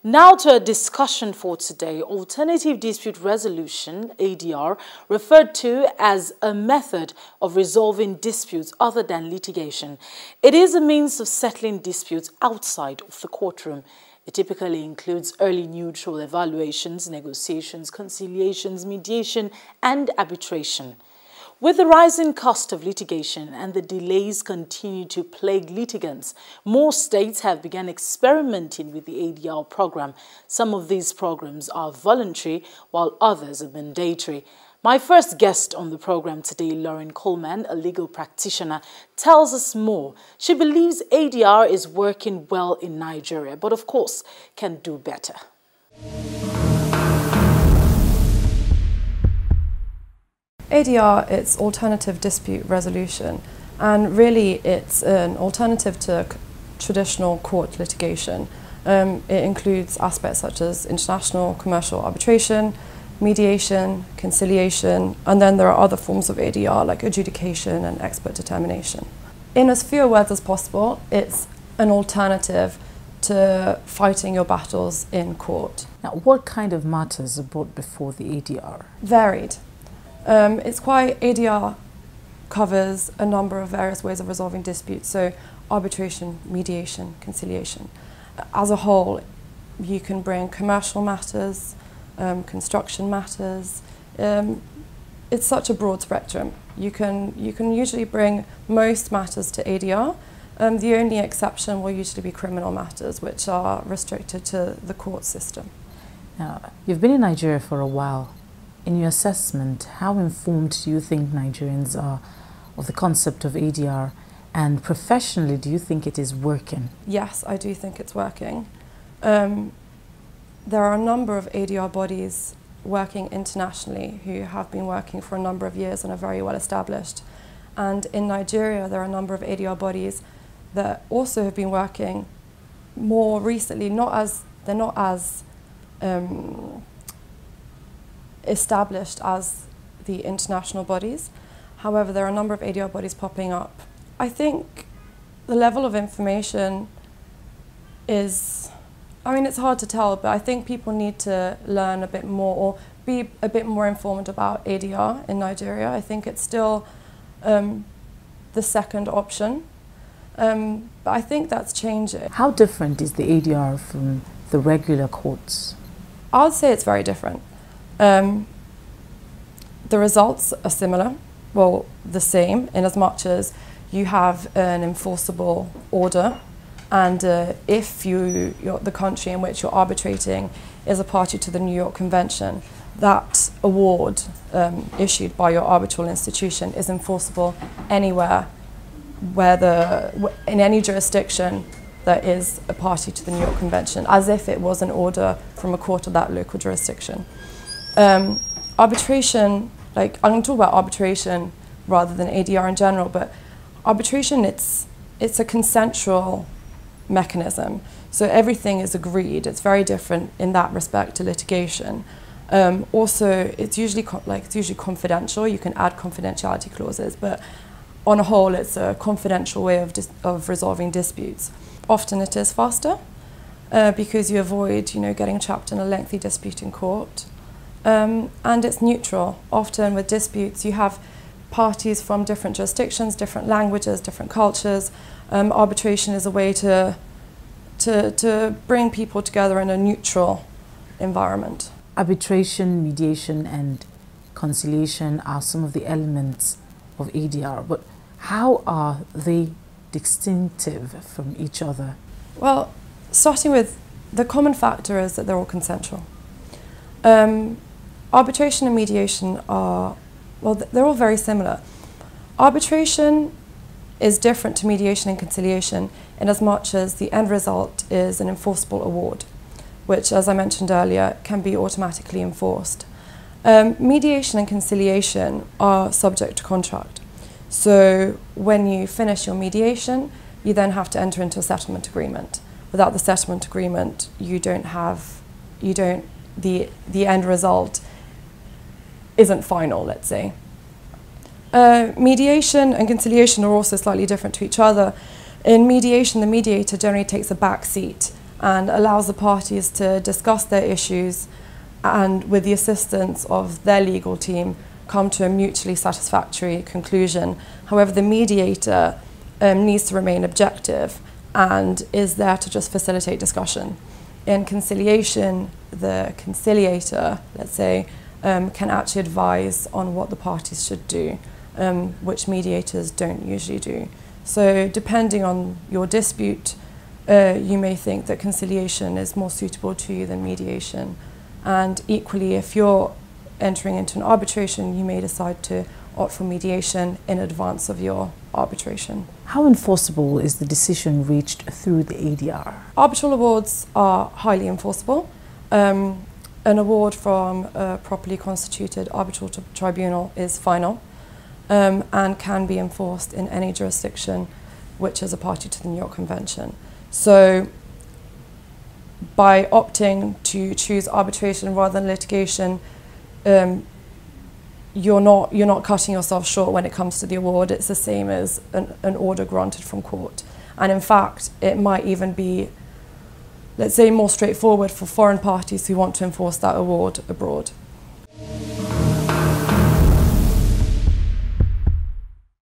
Now to a discussion for today. Alternative dispute resolution, ADR, referred to as a method of resolving disputes other than litigation. It is a means of settling disputes outside of the courtroom. It typically includes early neutral evaluations, negotiations, conciliations, mediation, and arbitration. With the rising cost of litigation and the delays continue to plague litigants, more states have begun experimenting with the ADR program. Some of these programs are voluntary, while others are mandatory. My first guest on the program today, Laurie Coleman, a legal practitioner, tells us more. She believes ADR is working well in Nigeria, but of course can do better. ADR, it's alternative dispute resolution, and really it's an alternative to traditional court litigation. It includes aspects such as international commercial arbitration, mediation, conciliation, and then there are other forms of ADR like adjudication and expert determination. In as few words as possible, it's an alternative to fighting your battles in court. Now, what kind of matters are brought before the ADR? Varied. ADR covers a number of various ways of resolving disputes, so arbitration, mediation, conciliation. As a whole, you can bring commercial matters, construction matters. It's such a broad spectrum. You can usually bring most matters to ADR. The only exception will usually be criminal matters, which are restricted to the court system. Now, you've been in Nigeria for a while. In your assessment, how informed do you think Nigerians are of the concept of ADR, and professionally, do you think it is working? Yes, I do think it's working. There are a number of ADR bodies working internationally who have been working for a number of years and are very well established. And in Nigeria, there are a number of ADR bodies that also have been working more recently. They're not as established as the international bodies. However, there are a number of ADR bodies popping up. I think the level of information is, it's hard to tell, but I think people need to learn a bit more or be a bit more informed about ADR in Nigeria. I think it's still the second option, but I think that's changing. How different is the ADR from the regular courts? I would say it's very different. The results are similar, well, the same, in as much as you have an enforceable order, and if the country in which you're arbitrating is a party to the New York Convention, that award issued by your arbitral institution is enforceable anywhere in any jurisdiction that is a party to the New York Convention, as if it was an order from a court of that local jurisdiction. Arbitration, I'm going to talk about arbitration rather than ADR in general, but arbitration, it's a consensual mechanism. So everything is agreed. It's very different in that respect to litigation. Also, it's usually confidential. You can add confidentiality clauses, but on a whole, it's a confidential way of resolving disputes. Often it is faster because you avoid, getting trapped in a lengthy dispute in court. And it's neutral. Often with disputes, you have parties from different jurisdictions, different languages, different cultures. Arbitration is a way to bring people together in a neutral environment. Arbitration, mediation, and conciliation are some of the elements of ADR, but how are they distinctive from each other? Well, starting with the common factor is that they're all consensual. Arbitration and mediation they're all very similar. Arbitration is different to mediation and conciliation in as much as the end result is an enforceable award, which, as I mentioned earlier, can be automatically enforced. Mediation and conciliation are subject to contract. So when you finish your mediation, you then have to enter into a settlement agreement. Without the settlement agreement, the end result isn't final, let's say. Mediation and conciliation are also slightly different to each other. In mediation, the mediator generally takes a back seat and allows the parties to discuss their issues and, with the assistance of their legal team, come to a mutually satisfactory conclusion. However, the mediator needs to remain objective and is there to just facilitate discussion. In conciliation, the conciliator, let's say, can actually advise on what the parties should do, which mediators don't usually do. So depending on your dispute, you may think that conciliation is more suitable to you than mediation. And equally, if you're entering into an arbitration, you may decide to opt for mediation in advance of your arbitration. How enforceable is the decision reached through the ADR? Arbitral awards are highly enforceable. An award from a properly constituted arbitral tribunal is final and can be enforced in any jurisdiction which is a party to the New York Convention. So by opting to choose arbitration rather than litigation, you're not cutting yourself short when it comes to the award. It's the same as an order granted from court. And in fact, it might even be, let's say, more straightforward for foreign parties who want to enforce that award abroad.